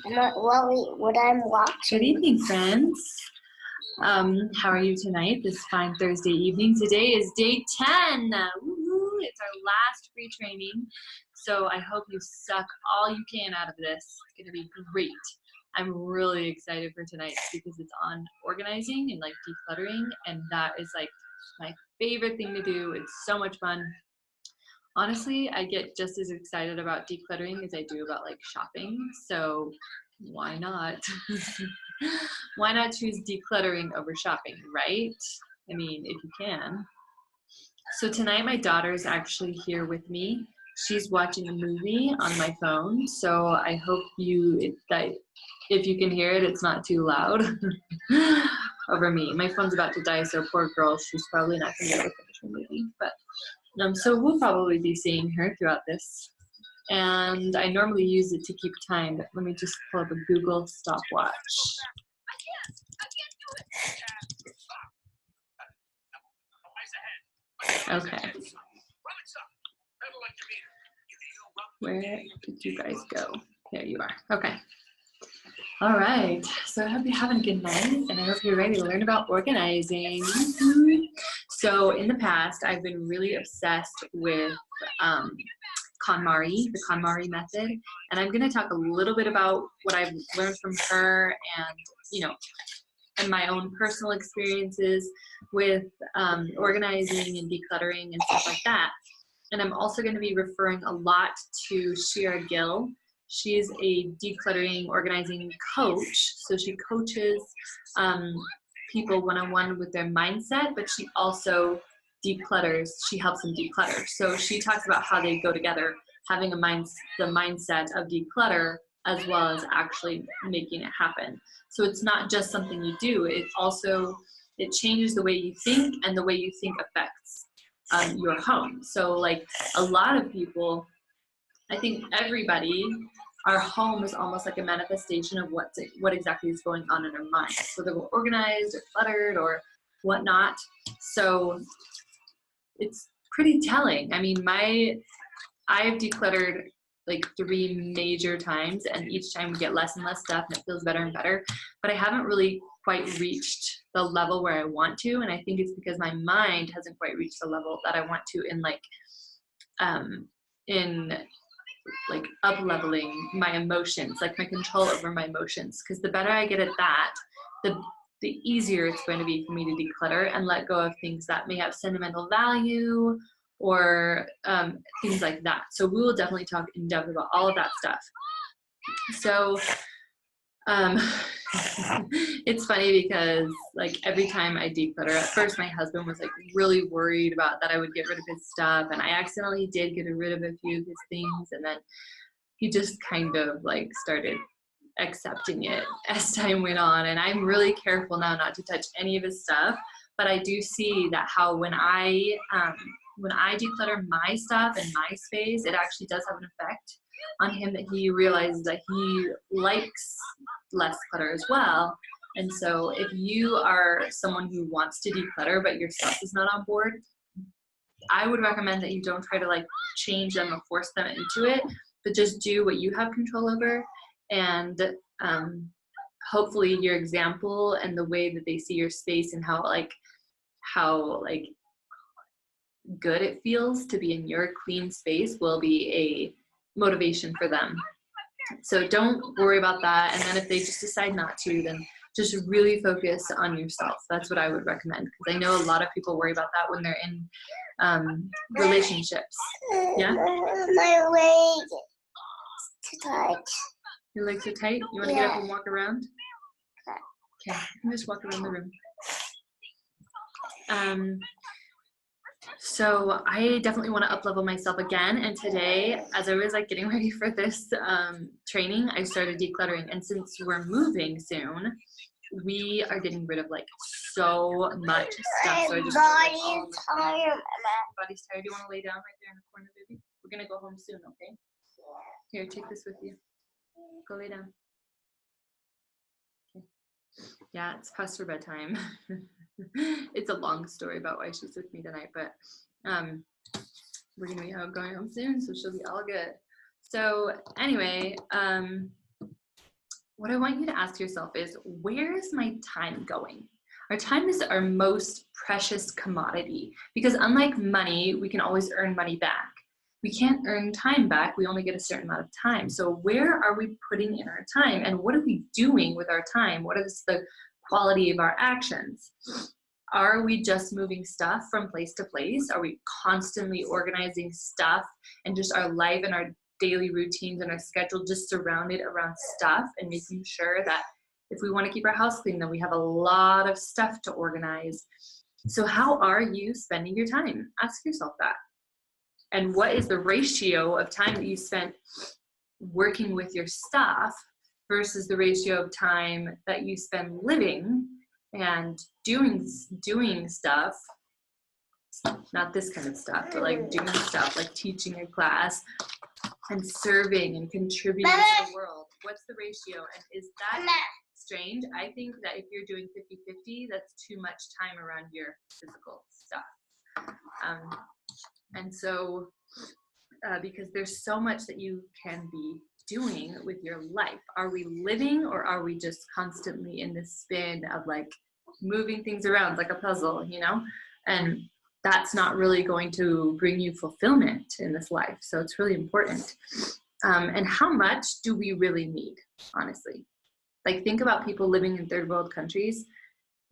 what I'm watching. Good evening, friends. How are you tonight, this fine Thursday evening? Today is day 10. Woo-hoo. It's our last free training. So I hope you suck all you can out of this. It's going to be great. I'm really excited for tonight because it's on organizing and like decluttering, and that is like my favorite thing to do. It's so much fun. Honestly, I get just as excited about decluttering as I do about like shopping. So why not? Why not choose decluttering over shopping, right? I mean, if you can. So tonight my daughter is actually here with me. She's watching a movie on my phone. So I hope that if you can hear it, it's not too loud over me. My phone's about to die, so poor girl, she's probably not going to be able to finish her movie. But so we'll probably be seeing her throughout this. And I normally use it to keep time, but let me just pull up a Google stopwatch. Okay. Where did you guys go? There you are. Okay. All right. So I hope you're having a good night, and I hope you're ready to learn about organizing. So in the past, I've been really obsessed with KonMari, the KonMari method, and I'm going to talk a little bit about what I've learned from her and, and my own personal experiences with organizing and decluttering and stuff like that. And I'm also going to be referring a lot to Shira Gill. She's a decluttering organizing coach. So she coaches people one-on-one with their mindset, but she also declutters. She helps them declutter. So she talks about how they go together, having the mindset of declutter as well as actually making it happen. So it's not just something you do. It changes the way you think, and the way you think affects your home. So like a lot of people, I think everybody, our home is almost like a manifestation of what exactly is going on in our mind. So they're organized or cluttered or whatnot. So it's pretty telling. I mean, I've decluttered like 3 major times, and each time we get less and less stuff and it feels better and better, but I haven't really quite reached the level where I want to, and I think it's because my mind hasn't quite reached the level that I want to in up-leveling my emotions, like my control over my emotions, because the better I get at that, the easier it's going to be for me to declutter and let go of things that may have sentimental value or things like that. So we will definitely talk in depth about all of that stuff. So it's funny because like every time I declutter, at first my husband was like really worried about that I would get rid of his stuff, and I accidentally did get rid of a few of his things, and then he just kind of like started accepting it as time went on, and I'm really careful now not to touch any of his stuff. But I do see that how when I declutter my stuff and my space, it actually does have an effect on him, that he realizes that he likes less clutter as well. And so if you are someone who wants to declutter but your stuff is not on board, I would recommend that you don't try to like change them or force them into it, but just do what you have control over. And hopefully your example and the way that they see your space and how good it feels to be in your clean space will be a motivation for them. So don't worry about that. And then if they just decide not to, then just really focus on yourself. That's what I would recommend, because I know a lot of people worry about that when they're in relationships. Yeah? My leg is too tight. Your legs are tight? You want to get up and walk around? Okay, just walk around the room. So I definitely want to up-level myself again, and today, as I was like getting ready for this training, I started decluttering. And since we're moving soon, we are getting rid of like so much stuff. So I just body's tired. Body's tired. You want to lay down right there in the corner, baby? We're gonna go home soon, okay? Here, take this with you. Go lay down. Okay. Yeah, it's past her bedtime. It's a long story about why she's with me tonight, but we're gonna be going home soon, so she'll be all good. So anyway, what I want you to ask yourself is, where is my time going? Our time is our most precious commodity, because unlike money, we can always earn money back. We can't earn time back. We only get a certain amount of time. So where are we putting in our time, and what are we doing with our time? What is the quality of our actions? Are we just moving stuff from place to place? Are we constantly organizing stuff, and just our life and our daily routines and our schedule just surrounded around stuff, and making sure that if we want to keep our house clean, then we have a lot of stuff to organize? So how are you spending your time? Ask yourself that. And what is the ratio of time that you spent working with your stuff versus the ratio of time that you spend living and doing stuff, not this kind of stuff, but like doing stuff like teaching a class and serving and contributing to the world? What's the ratio? And is that strange? I think that if you're doing 50-50, that's too much time around your physical stuff. And so, because there's so much that you can be doing with your life. Are we living, or are we just constantly in this spin of like moving things around like a puzzle, you know? And that's not really going to bring you fulfillment in this life. So it's really important. And how much do we really need, honestly? Like, think about people living in third world countries.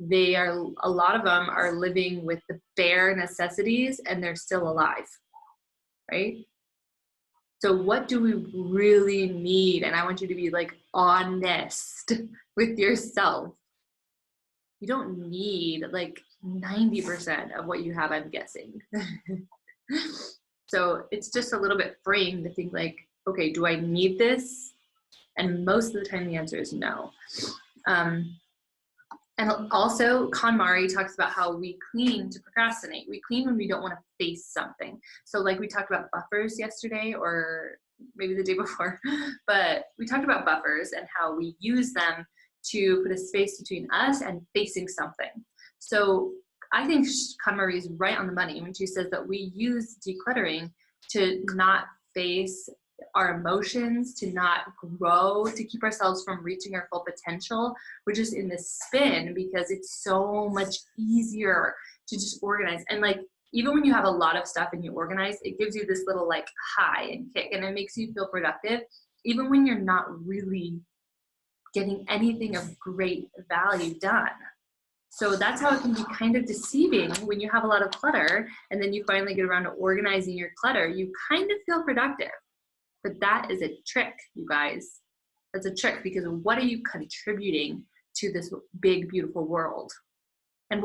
A lot of them are living with the bare necessities, and they're still alive, right? So what do we really need? And I want you to be like honest with yourself. You don't need like 90% of what you have, I'm guessing. So it's just a little bit freeing to think like, okay, do I need this? And most of the time the answer is no. And also, KonMari talks about how we clean to procrastinate. We clean when we don't want to face something. So like we talked about buffers yesterday, or maybe the day before, but we talked about buffers and how we use them to put a space between us and facing something. So I think KonMari is right on the money when she says that we use decluttering to not face our emotions, to not grow, to keep ourselves from reaching our full potential. We're just in this spin because it's so much easier to just organize. And like, even when you have a lot of stuff and you organize, it gives you this little like high and kick, and it makes you feel productive, even when you're not really getting anything of great value done. So that's how it can be kind of deceiving when you have a lot of clutter, and then you finally get around to organizing your clutter. You kind of feel productive. But that is a trick, you guys. That's a trick, because what are you contributing to this big, beautiful world? And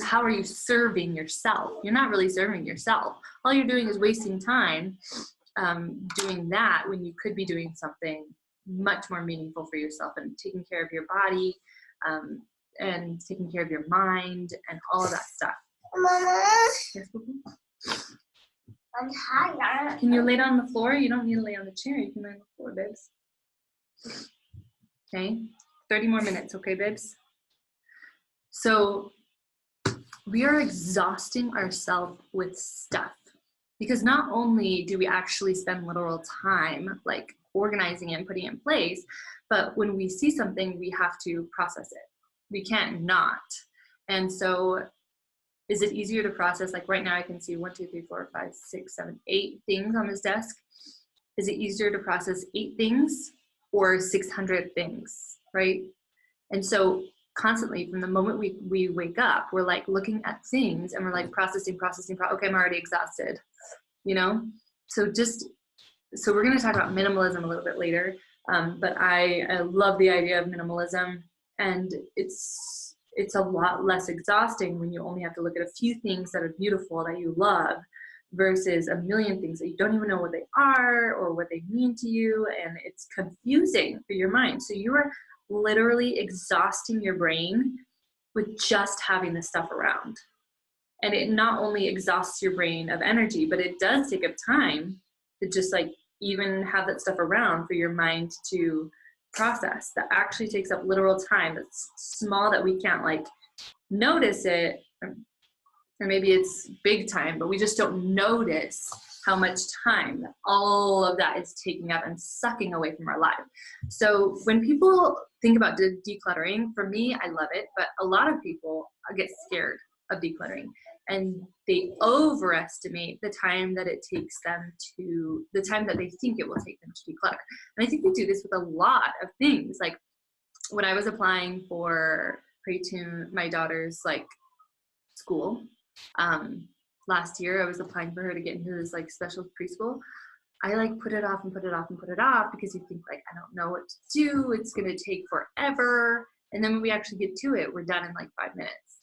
how are you serving yourself? You're not really serving yourself. All you're doing is wasting time doing that, when you could be doing something much more meaningful for yourself and taking care of your body and taking care of your mind and all of that stuff. Mama, Yes, Boo-boo? I'm tired. Can you lay down on the floor? You don't need to lay on the chair. You can lay on the floor, babes. Okay, 30 more minutes, okay, babes? So we are exhausting ourselves with stuff, because not only do we actually spend literal time like organizing it and putting it in place, but when we see something, we have to process it. We can't not. And so is it easier to process? Like right now I can see 1, 2, 3, 4, 5, 6, 7, 8 things on this desk. Is it easier to process 8 things or 600 things, right? And so constantly, from the moment we wake up, we're like looking at things and we're like processing. Okay, I'm already exhausted, you know? So we're gonna talk about minimalism a little bit later, but I love the idea of minimalism, and it's a lot less exhausting when you only have to look at a few things that are beautiful, that you love, versus a million things that you don't even know what they are or what they mean to you, and it's confusing for your mind. So you are literally exhausting your brain with just having this stuff around. And it not only exhausts your brain of energy, but it does take up time to just like even have that stuff around for your mind to process. That actually takes up literal time. It's small that we can't like notice it, or maybe it's big time, but we just don't notice how much time all of that is taking up and sucking away from our life. So when people think about decluttering, for me, I love it, but a lot of people get scared of decluttering, and they overestimate the time that it takes them to, the time that they think it will take them to declutter. And I think we do this with a lot of things. Like when I was applying for my daughter's like school, last year, I was applying for her to get into this like special preschool. I like put it off and put it off and put it off because you think like, I don't know what to do. It's going to take forever. And then when we actually get to it, we're done in like 5 minutes.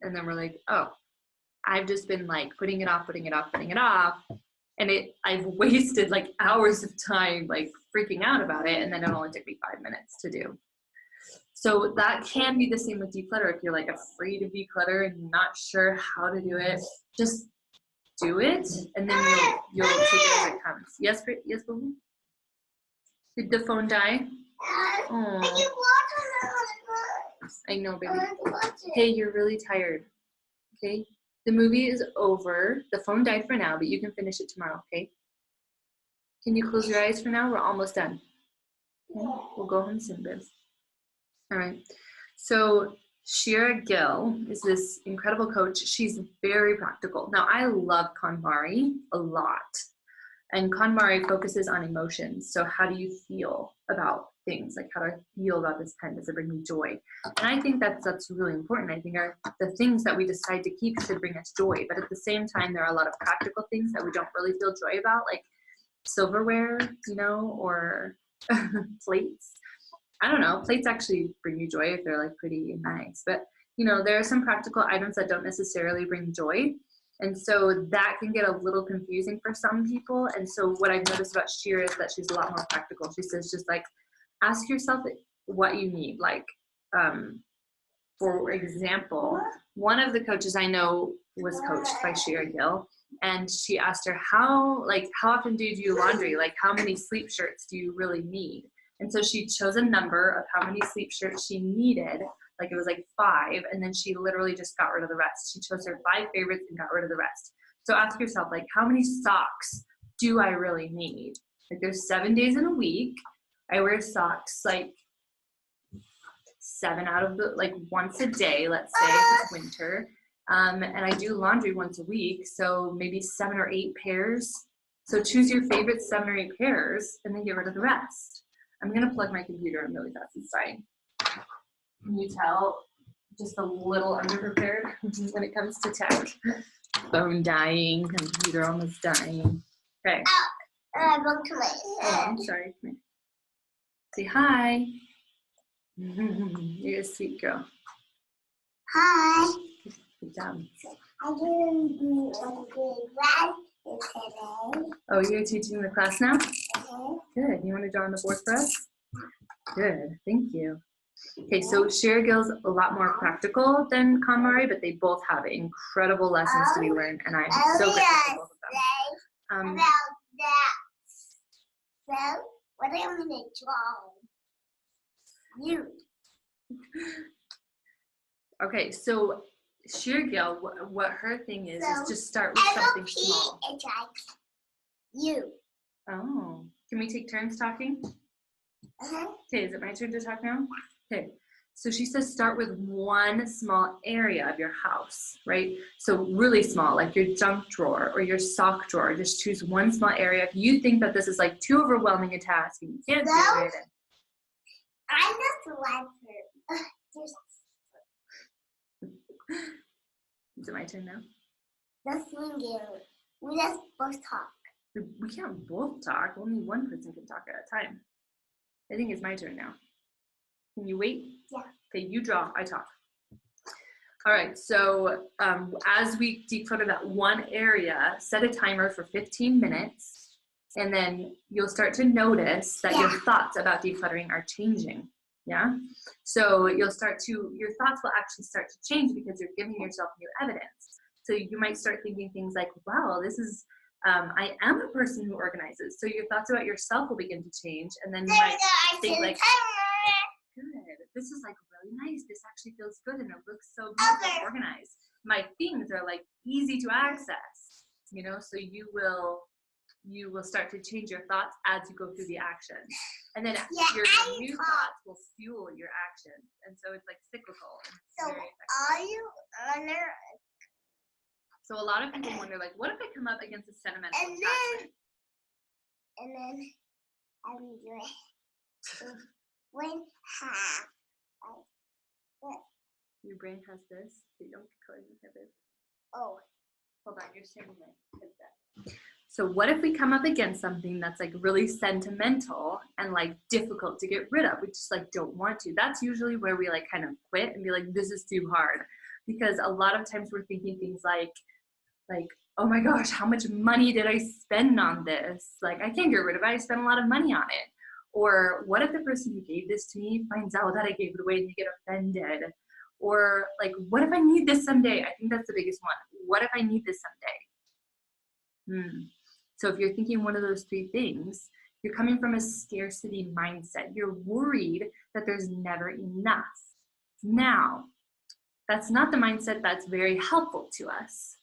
And then we're like, oh, I've just been like putting it off. And I've wasted like hours of time, like freaking out about it. And then it only took me 5 minutes to do. So that can be the same with declutter. If you're like afraid of declutter and not sure how to do it, just do it, and then you'll take it as it comes. Yes, Boo? Did the phone die? Oh, I know, baby. Hey, you're really tired. Okay, the movie is over. The phone died for now, but you can finish it tomorrow. Okay? Can you close your eyes for now? We're almost done. Okay? We'll go home soon, Biz. All right. So Shira Gill is this incredible coach. She's very practical. Now, I love KonMari a lot. And KonMari focuses on emotions. So how do you feel about things? Like, how do I feel about this pen? Does it bring me joy? And I think that's really important. I think the things that we decide to keep should bring us joy. But at the same time, there are a lot of practical things that we don't really feel joy about, like silverware, or plates. I don't know, plates actually bring you joy if they're like pretty and nice, but there are some practical items that don't necessarily bring joy. And so that can get a little confusing for some people. And so what I've noticed about Shira is that she's a lot more practical. She says, just like, ask yourself what you need. Like, for example, one of the coaches I know was coached by Shira Gill, and she asked her, how often do you do laundry? Like, how many sleep shirts do you really need? And so she chose a number of how many sleep shirts she needed. Like it was like 5. And then she literally just got rid of the rest. She chose her 5 favorites and got rid of the rest. So ask yourself, like, how many socks do I really need? Like there's 7 days in a week. I wear socks like 7 out of the, like once a day, let's say if it's winter. And I do laundry once a week. So maybe 7 or 8 pairs. So choose your favorite 7 or 8 pairs and then get rid of the rest. I'm going to plug my computer in really fast. It's dying. Can you tell? Just a little underprepared when it comes to tech. Phone dying, computer almost dying. Okay. Oh, I'm sorry. Come here. Say hi. You're a sweet girl. Hi. Good job. I'm doing Oh, you're teaching the class now? Good. You want to draw on the board for us? Good. Thank you. Okay, so Shira Gill's a lot more practical than KonMari, but they both have incredible lessons to be learned, and I'm so grateful for both of them. about that. So, what am I going to draw? You. Okay, so Shira Gill, what her thing is just start with something small. It's like you. Oh, can we take turns talking? Okay, is it my turn to talk now? Okay, so she says start with one small area of your house, right? So really small, like your junk drawer or your sock drawer. Just choose one small area. If you think that this is like too overwhelming a task and you can't do it. I just like her. Is it my turn now? Let's we just both talk. We can't both talk. Only one person can talk at a time. I think it's my turn now. Can you wait? Yeah. Okay, you draw, I talk. All right, so as we declutter that one area, set a timer for 15 minutes, and then you'll start to notice that your thoughts about decluttering are changing. Yeah? So your thoughts will actually start to change because you're giving yourself new evidence. So you might start thinking things like, wow, this is, I am a person who organizes. So your thoughts about yourself will begin to change, and then you might think like, good, this is like really nice. This actually feels good and it looks so beautiful and organized. My things are like easy to access. you know, so you will start to change your thoughts as you go through the action. And then your new thoughts will fuel your actions. And so it's like cyclical. And it's So very effective. are you honor? So a lot of people wonder, like, what if I come up against a sentimental And attachment? then I'm doing when half. Your brain has this. So you don't get caught in the habit. Oh. Hold on, you're saying that. So what if we come up against something that's like really sentimental and like difficult to get rid of? We just like don't want to. That's usually where we like kind of quit and be like, this is too hard. Because a lot of times we're thinking things like, oh my gosh, how much money did I spend on this? Like, I can't get rid of it. I spent a lot of money on it. Or what if the person who gave this to me finds out that I gave it away and they get offended? Or like, what if I need this someday? I think that's the biggest one. What if I need this someday? So if you're thinking one of those three things, you're coming from a scarcity mindset. You're worried that there's never enough. Now, that's not the mindset that's very helpful to us.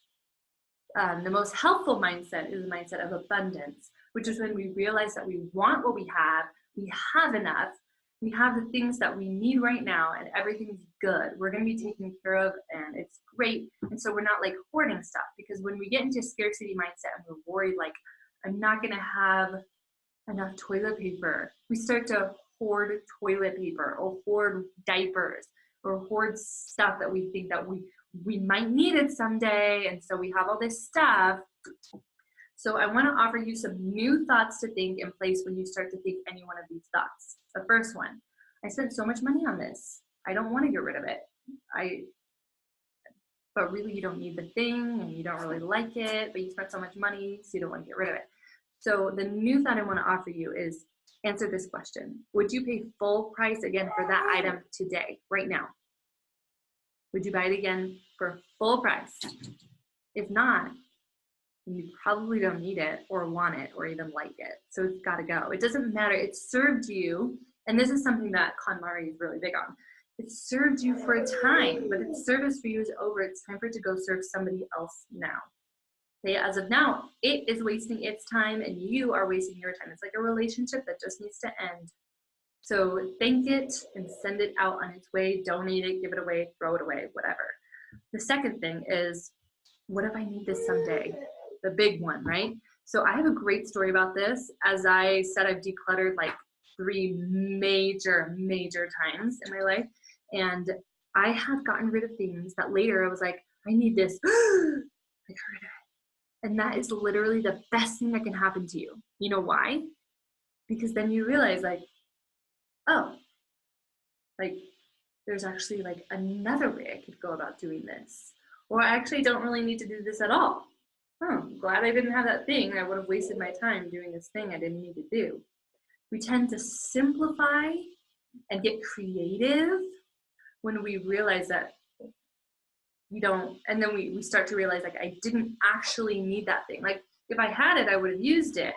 The most helpful mindset is the mindset of abundance, which is when we realize that we want what we have enough, we have the things that we need right now, and everything's good. We're going to be taken care of, and it's great. And so we're not like hoarding stuff, because when we get into scarcity mindset and we're worried, like, I'm not going to have enough toilet paper, we start to hoard toilet paper or hoard diapers or hoard stuff that we think that we might need it someday, and so we have all this stuff. So I want to offer you some new thoughts to think in place when you start to think any one of these thoughts. The first one, I spent so much money on this. I don't want to get rid of it. But really you don't need the thing and you don't really like it, but you spent so much money, so you don't want to get rid of it. So the new thought I want to offer you is answer this question. Would you pay full price again for that item today, right now? Would you buy it again for full price? If not, you probably don't need it or want it or even like it. So it's got to go. It doesn't matter. It served you. And this is something that KonMari is really big on. It served you for a time, but its service for you is over. It's time for it to go serve somebody else now. Okay, as of now, it is wasting its time and you are wasting your time. It's like a relationship that just needs to end. So thank it and send it out on its way. Donate it, give it away, throw it away, whatever. The second thing is, what if I need this someday? The big one, right? So I have a great story about this. As I said, I've decluttered like 3 major times in my life. And I have gotten rid of things that later I was like, I need this. I got rid of it. And that is literally the best thing that can happen to you. You know why? Because then you realize like, oh, like there's actually like another way I could go about doing this. Or I actually don't really need to do this at all. Oh, I'm glad I didn't have that thing. I would have wasted my time doing this thing I didn't need to do. We tend to simplify and get creative when we realize that we don't, and then we start to realize like I didn't actually need that thing. Like if I had it, I would have used it.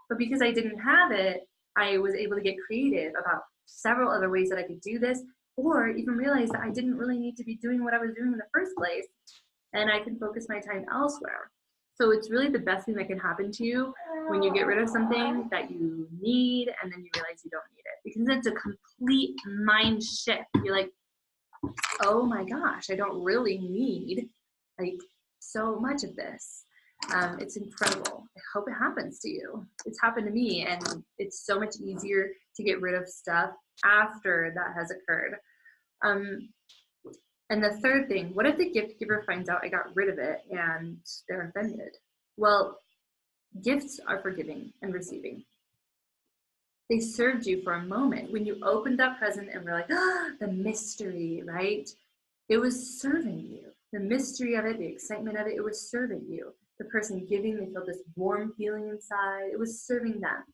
But because I didn't have it, I was able to get creative about several other ways that I could do this, or even realize that I didn't really need to be doing what I was doing in the first place, and I can focus my time elsewhere. So it's really the best thing that can happen to you when you get rid of something that you need and then you realize you don't need it, because it's a complete mind shift. You're like, oh my gosh, I don't really need like so much of this. It's incredible. I hope it happens to you. It's happened to me, and it's so much easier to get rid of stuff after that has occurred. And the third thing, what if the gift giver finds out I got rid of it and they're offended? Well, gifts are for giving and receiving. They served you for a moment. When you opened that present and were like, ah, the mystery, right? It was serving you. The mystery of it, the excitement of it, it was serving you. The person giving, they felt this warm feeling inside. It was serving them.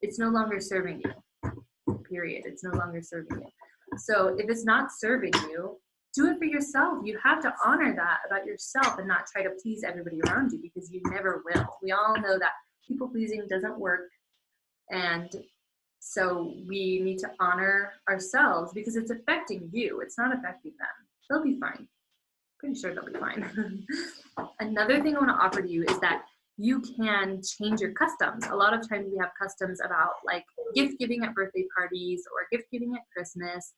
It's no longer serving you, period. It's no longer serving you. So if it's not serving you, do it for yourself. You have to honor that about yourself and not try to please everybody around you, because you never will. We all know that people pleasing doesn't work. And so we need to honor ourselves because it's affecting you. It's not affecting them. They'll be fine. Pretty sure they'll be fine. Another thing I want to offer to you is that you can change your customs. A lot of times we have customs about like gift giving at birthday parties or gift giving at Christmas.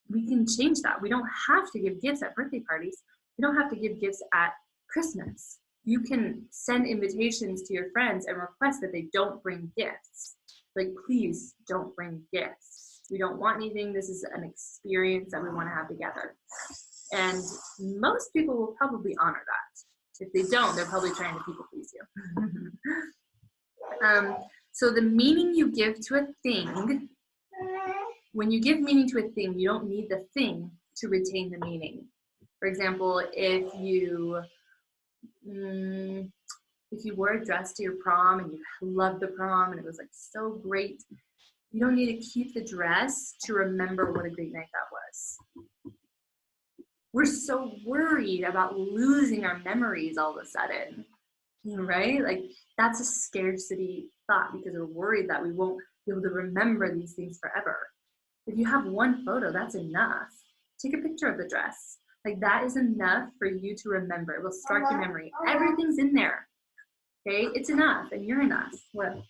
We can change that. We don't have to give gifts at birthday parties. We don't have to give gifts at Christmas. You can send invitations to your friends and request that they don't bring gifts. Like, please don't bring gifts. We don't want anything. This is an experience that we want to have together. And most people will probably honor that. If they don't, they're probably trying to people please you. So the meaning you give to a thing, when you give meaning to a thing, you don't need the thing to retain the meaning. For example, if you wore a dress to your prom and you loved the prom and it was like so great, you don't need to keep the dress to remember what a great night that was. We're so worried about losing our memories all of a sudden, right? Like that's a scarcity thought because we're worried that we won't be able to remember these things forever. If you have one photo, that's enough. Take a picture of the dress. Like that is enough for you to remember. It will spark your memory. Everything's in there. Okay, it's enough, and you're enough. What?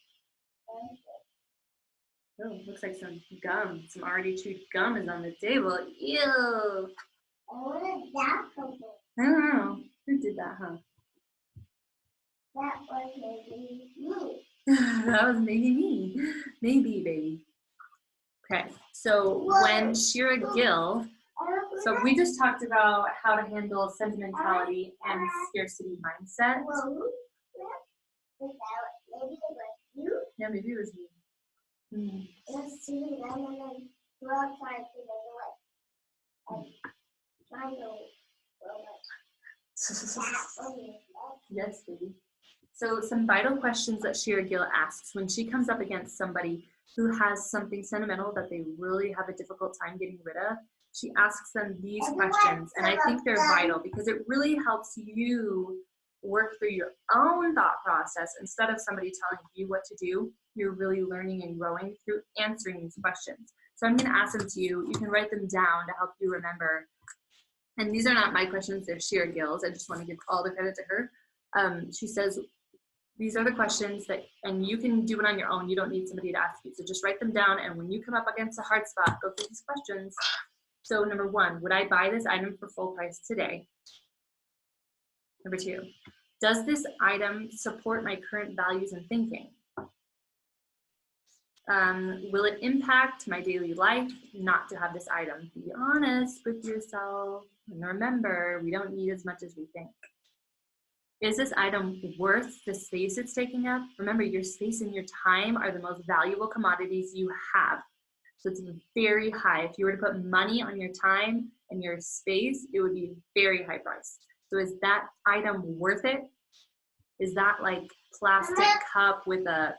Oh, looks like some gum, some already chewed gum is on the table. Ew. Where did that come from? I don't know. Who did that, huh? That was maybe me. That was maybe me. Maybe, baby. Okay, so when Shira Gill, so we just talked about how to handle sentimentality and scarcity mindset. Maybe it was you. Yeah, maybe it was me. It was sitting down and then we're outside to the door. And Yes, baby. So some vital questions that Shira Gill asks when she comes up against somebody who has something sentimental that they really have a difficult time getting rid of. She asks them these questions, and I think they're vital because it really helps you work through your own thought process. Instead of somebody telling you what to do, you're really learning and growing through answering these questions. So I'm going to ask them to you. You can write them down to help you remember. And these are not my questions, they're Shira Gill's. I just want to give all the credit to her. She says, these are the questions that, and you can do it on your own. You don't need somebody to ask you. So just write them down, and when you come up against a hard spot, go through these questions. So number one, would I buy this item for full price today? Number two, does this item support my current values and thinking? Will it impact my daily life not to have this item? Be honest with yourself. And remember, we don't need as much as we think. Is this item worth the space it's taking up? Remember, your space and your time are the most valuable commodities you have. So it's very high. If you were to put money on your time and your space, it would be very high price. So is that item worth it? Is that like plastic cup with a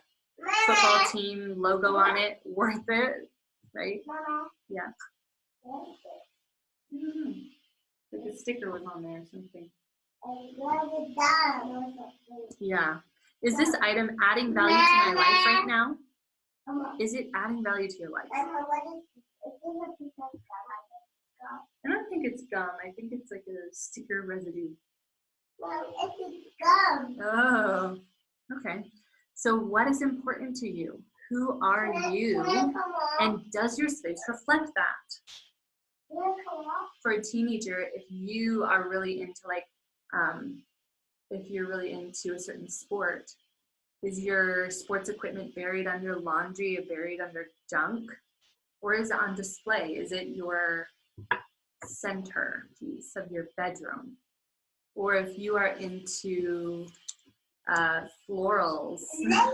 football team logo on it worth it? Right? Yeah. Like the sticker was on there or something. Yeah. Is this item adding value to my life right now? Is it adding value to your life? I don't think it's gum. I think it's like a sticker residue. It's gum. Oh, okay. So what is important to you? Who are you? And does your space reflect that? For a teenager, if you are really into like, if you're really into a certain sport, is your sports equipment buried under laundry or buried under junk? Or is it on display? Is it your centerpiece of your bedroom? Or if you are into florals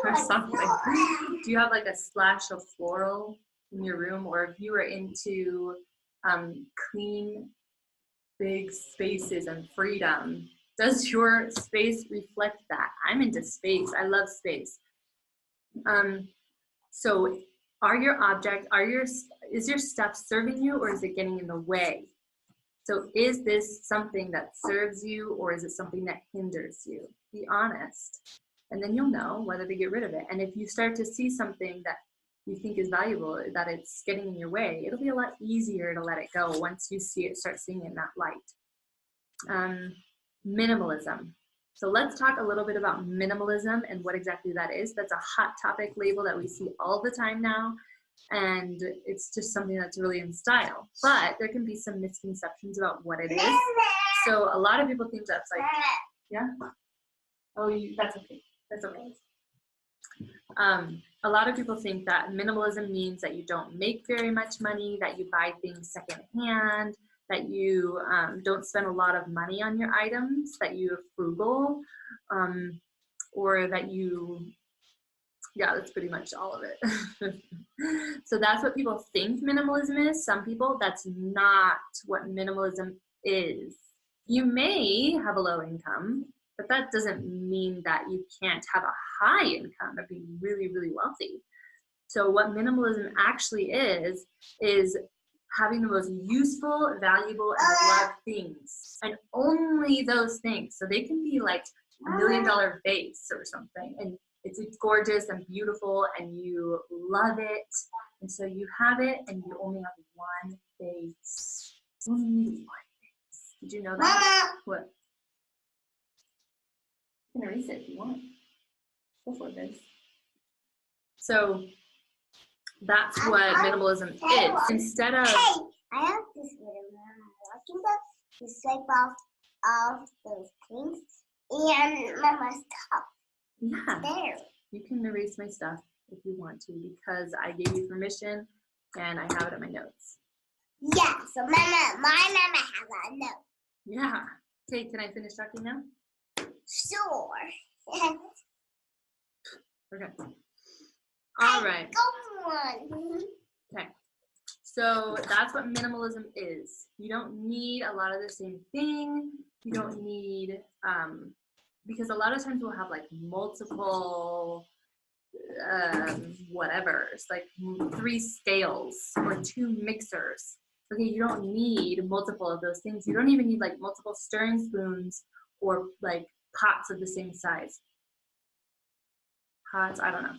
or something, do you have like a splash of floral in your room? Or if you are into clean, big spaces and freedom, does your space reflect that? I'm into space. I love space. So is your stuff serving you, or is it getting in the way? So is this something that serves you, or is it something that hinders you? Be honest. And then you'll know whether to get rid of it. And if you start to see something that you think is valuable, that it's getting in your way, it'll be a lot easier to let it go once you see it, start seeing it in that light. Minimalism. So let's talk a little bit about minimalism and what exactly that is. That's a hot topic label that we see all the time now. And it's just something that's really in style. But there can be some misconceptions about what it is. So a lot of people think that's like, yeah? Oh, that's okay. That's okay. A lot of people think that minimalism means that you don't make very much money, that you buy things secondhand, that you don't spend a lot of money on your items, that you're frugal, or that you, yeah, that's pretty much all of it. So that's what people think minimalism is. Some people, that's not what minimalism is. You may have a low income, but that doesn't mean that you can't have a high income or be really, really wealthy. So what minimalism actually is having the most useful, valuable, and loved things, and only those things. So they can be like $1 million vase or something, and it's gorgeous and beautiful, and you love it, and so you have it, and you only have one vase. Only one vase. Did you know that? What? You can erase it if you want. Go for it, guys. So that's what minimalism is. Instead of, Hey, I have this little walking book to swipe off all those things and Mama's cup. yeah, There. you can erase my stuff if you want to, because I gave you permission and I have it in my notes. Yeah, so my mama has a note. Yeah. Okay, can I finish talking now? Sure. Okay. All right. Go on. Okay. So that's what minimalism is. You don't need a lot of the same thing. You don't need, because a lot of times we'll have like multiple, whatever's, like 3 scales or 2 mixers. Okay, you don't need multiple of those things. You don't even need like multiple stirring spoons or like pots of the same size. Pots, I don't know.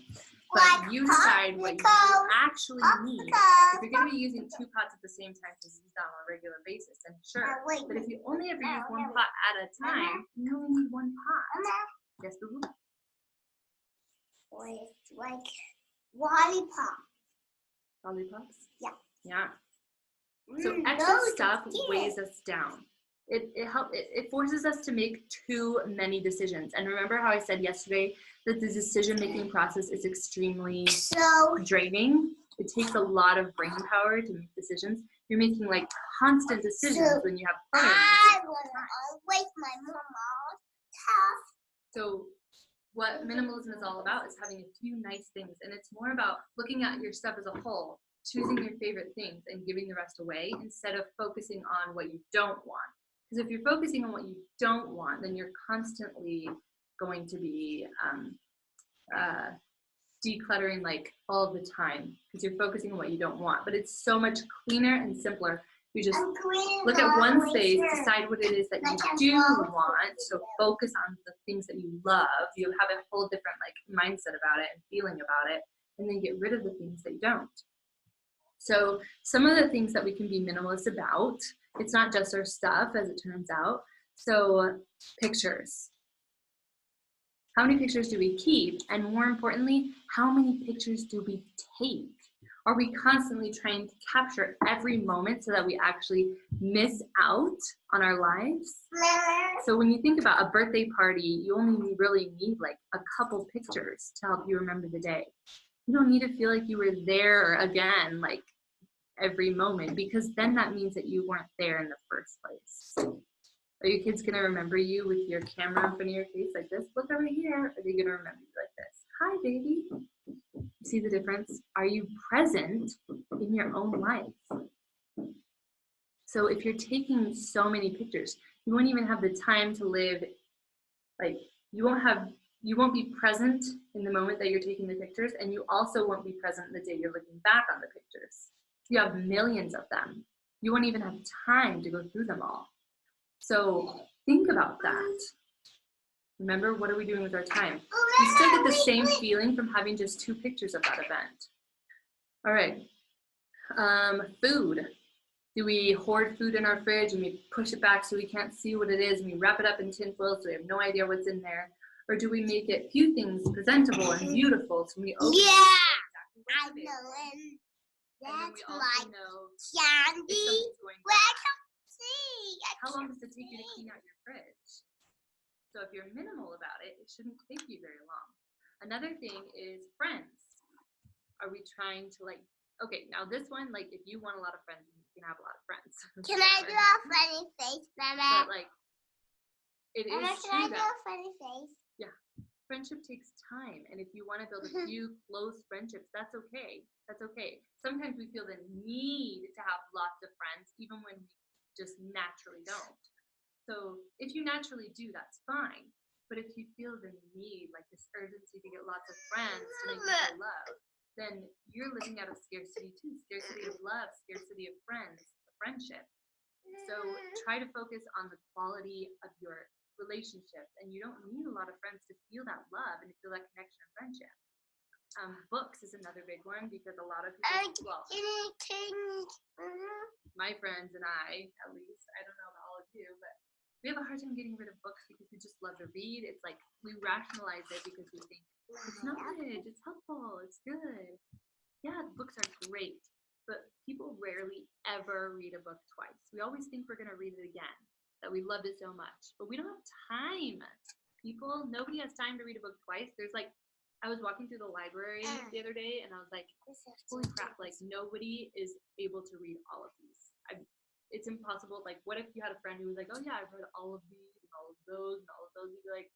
But you decide what you actually need. If you're going to be using 2 pots at the same time to use that on a regular basis, then sure. But if you only ever use 1 pot at a time, you only need 1 pot. Yes, boo-boo? It's like lollipop. Lollipops? Yeah. Yeah. So extra stuff weighs us down. It forces us to make too many decisions. And remember how I said yesterday that the decision-making process is extremely draining? It takes a lot of brain power to make decisions. You're making like constant decisions when you have clutter. I want to always my mama's house. So what minimalism is all about is having a few nice things. And it's more about looking at your stuff as a whole, choosing your favorite things and giving the rest away instead of focusing on what you don't want. Because if you're focusing on what you don't want, then you're constantly going to be decluttering like all the time because you're focusing on what you don't want. But it's so much cleaner and simpler. You just look at one space, decide what it is that you do want, so focus on the things that you love. You have a whole different like mindset about it and feeling about it, and then get rid of the things that you don't. So some of the things that we can be minimalist about, it's not just our stuff, as it turns out. So pictures. How many pictures do we keep? And more importantly, how many pictures do we take? Are we constantly trying to capture every moment so that we actually miss out on our lives? So when you think about a birthday party, you only really need like a couple pictures to help you remember the day. You don't need to feel like you were there again, like every moment, because then that means that you weren't there in the first place. Are your kids gonna remember you with your camera in front of your face like this? Look over here. Are they gonna remember you like this? Hi, baby. You see the difference? Are you present in your own life? So if you're taking so many pictures, you won't even have the time to live, like you won't be present in the moment that you're taking the pictures, and you also won't be present the day you're looking back on the pictures. You have millions of them. You won't even have time to go through them all. So think about that. Remember, what are we doing with our time? You still get the same feeling from having just 2 pictures of that event. All right, food. Do we hoard food in our fridge and we push it back so we can't see what it is and we wrap it up in tinfoil so we have no idea what's in there? Or do we make it few things presentable and beautiful so we open it? I know, and And then we that's also like know candy. if something's going Well, I bad. can't see. How long does it take you to clean out your fridge? So if you're minimal about it, it shouldn't take you very long. Another thing is friends. Are we trying to like, okay, now this one, like if you want a lot of friends, you can have a lot of friends. Can I do a funny face, Mama? But like, it is Mama, true can I do that a funny face? friendship takes time, and if you want to build a few close friendships, that's okay. That's okay. Sometimes we feel the need to have lots of friends, even when we just naturally don't. So if you naturally do, that's fine. But if you feel the need, like this urgency to get lots of friends to make you feel love, then you're living out of scarcity too. Scarcity of love, scarcity of friends, friendship. So try to focus on the quality of your relationships, and you don't need a lot of friends to feel that love and to feel that connection and friendship. Books is another big one because a lot of people, well, my friends and I, at least, I don't know about all of you, but we have a hard time getting rid of books because we just love to read. It's like we rationalize it because we think it's knowledge, it's helpful, it's good. Yeah, books are great, but people rarely ever read a book twice. We always think we're going to read it again, that we loved it so much, but we don't have time. Nobody has time to read a book twice. There's like, I was walking through the library the other day and I was like, holy crap, like nobody is able to read all of these. It's impossible. Like, what if you had a friend who was like, oh yeah, I've read all of these and all of those and all of those. You'd be like,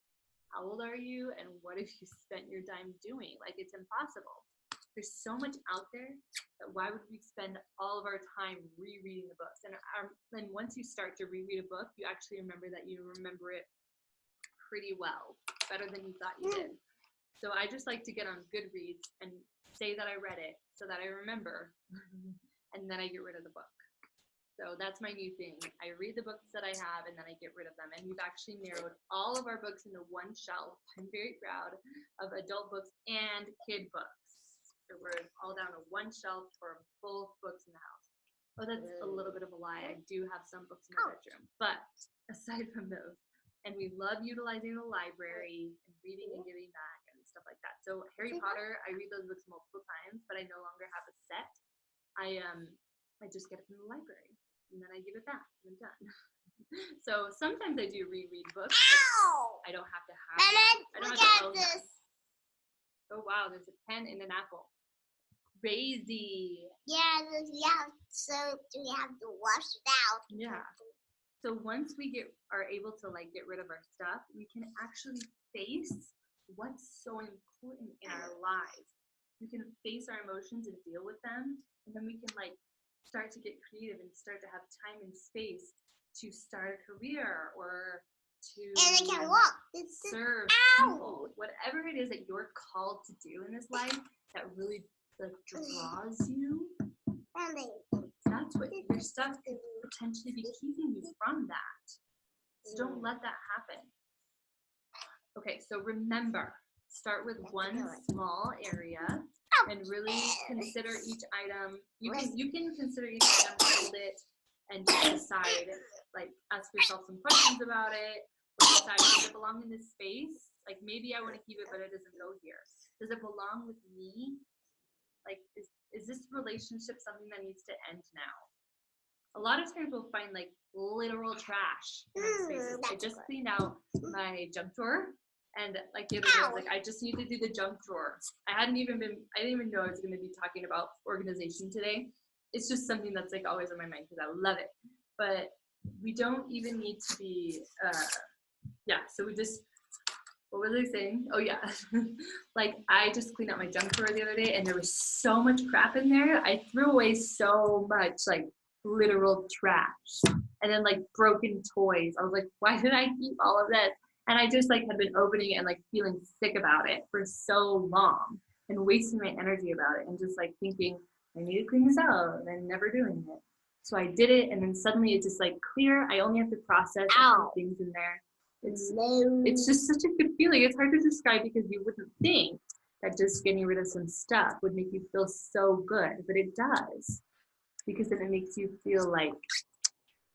how old are you? And what if you spent your time doing? Like, it's impossible. There's so much out there that why would we spend all of our time rereading the books? And once you start to reread a book, you actually remember that you remember it pretty well, better than you thought you did. So I just like to get on Goodreads and say that I read it so that I remember, and then I get rid of the book. So that's my new thing. I read the books that I have and then I get rid of them. And we've actually narrowed all of our books into one shelf. I'm very proud of adult books and kid books. So we're all down to one shelf for both books in the house. Oh, that's a little bit of a lie. I do have some books in my bedroom. But aside from those, and we love utilizing the library and reading and giving back and stuff like that. So Harry Potter, I read those books multiple times, but I no longer have a set. I just get it from the library and then I give it back and I'm done. So sometimes I do reread books. I don't have to have Mama, I don't look have to at own this. them. Oh wow, there's a pen and an apple. Crazy. Yeah, so we have to wash it out. Yeah. So once we are able to like get rid of our stuff, we can actually face what's so important in our lives. We can face our emotions and deal with them, and then we can like start to get creative and start to have time and space to start a career or to And I can walk. serve people. Whatever it is that you're called to do in this life that really like draws you, that's what your stuff could potentially be keeping you from that. So don't let that happen. Okay, so remember, start with one small area and really consider each item. You can consider each item, hold it, and just decide, like ask yourself some questions about it, or decide, does it belong in this space? Like maybe I want to keep it, but it doesn't go here. Does it belong with me? Like, is this relationship something that needs to end now? A lot of times we'll find like literal trash in our spaces. I just cleaned out my junk drawer, and like the other day I was like, I just need to do the junk drawer. I didn't even know I was going to be talking about organization today. It's just something that's like always on my mind because I love it. But we don't even need to be, so we just, what was I saying? Oh yeah, like I just cleaned out my junk drawer the other day and there was so much crap in there. I threw away so much like literal trash and then like broken toys. I was like, why did I keep all of this? And I just like had been opening it and like feeling sick about it for so long and wasting my energy about it and just like thinking I need to clean this out and then never doing it. So I did it and then suddenly it's just like clear. I only have to process a few things in there. It's just such a good feeling. It's hard to describe because you wouldn't think that just getting rid of some stuff would make you feel so good, but it does. because then it makes you feel like,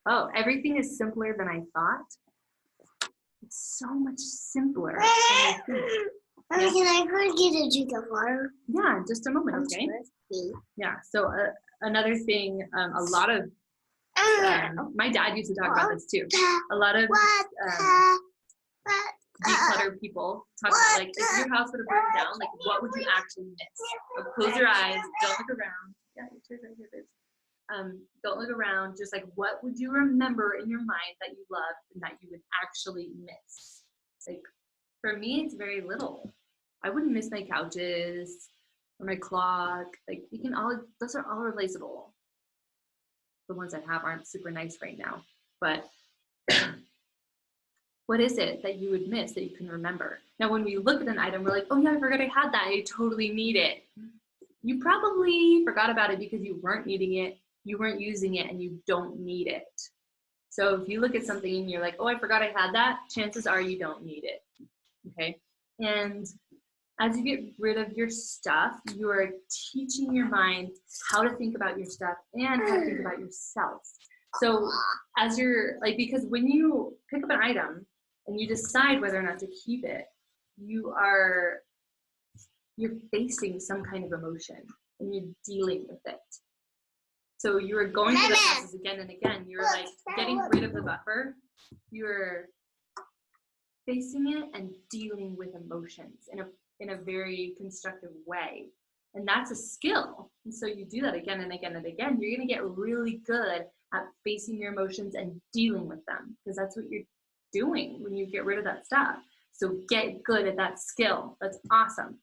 oh, everything is simpler than I thought. It's so much simpler than I think. Mommy, can I go get a drink of water? Yeah, just a moment, okay? Yeah, so another thing, a lot of, my dad used to talk about this too. A lot of decluttered people talk about, like, if your house would have burned down, like, what would you actually miss? Close your eyes, don't look around. Yeah, your chair's right here, babes. Don't look around, just like, what would you remember in your mind that you love and that you would actually miss? Like, for me, it's very little. I wouldn't miss my couches or my clock. Like, you can all, those are all replaceable. The ones I have aren't super nice right now, but what is it that you would miss that you can remember? Now, when we look at an item, we're like, oh yeah, I forgot I had that. I totally need it. You probably forgot about it because you weren't needing it, you weren't using it, and you don't need it. So if you look at something and you're like, oh, I forgot I had that, chances are you don't need it, okay? And as you get rid of your stuff, you are teaching your mind how to think about your stuff and how to think about yourself. So as you're, like, because when you pick up an item and you decide whether or not to keep it, you're facing some kind of emotion and you're dealing with it. So you are going through the process again and again. You're like getting rid of the buffer. You're facing it and dealing with emotions in a very constructive way. And that's a skill. And so you do that again and again and again. You're going to get really good at facing your emotions and dealing with them, because that's what you're doing when you get rid of that stuff. So get good at that skill. That's awesome.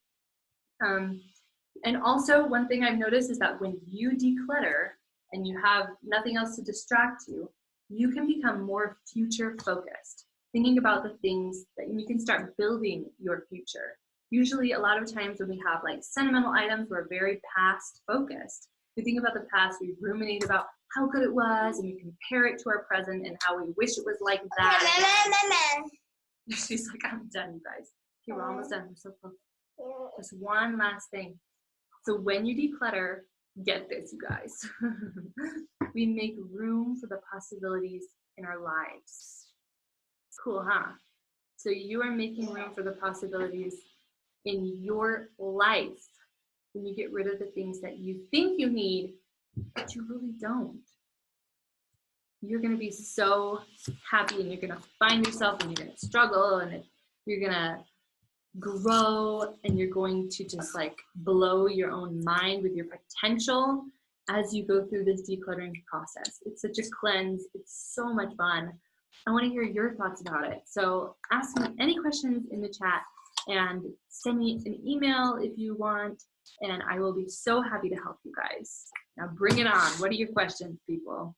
And also, one thing I've noticed is that when you declutter and you have nothing else to distract you, you can become more future focused, thinking about the things that you can start building your future. Usually, a lot of times when we have like sentimental items, we're very past focused. We think about the past, we ruminate about how good it was, and we compare it to our present and how we wish it was like that. She's like, I'm done, you guys. Okay, we're almost done. We're so close. Just one last thing. So when you declutter, get this, you guys. We make room for the possibilities in our lives. Cool, huh? So you are making room for the possibilities in your life when you get rid of the things that you think you need, but you really don't. You're going to be so happy, and you're going to find yourself, and you're going to struggle, and you're going to grow, and you're going to just like blow your own mind with your potential as you go through this decluttering process. It's such a cleanse. It's so much fun. I want to hear your thoughts about it. So ask me any questions in the chat and send me an email if you want, and I will be so happy to help you guys. Now bring it on. What are your questions, people?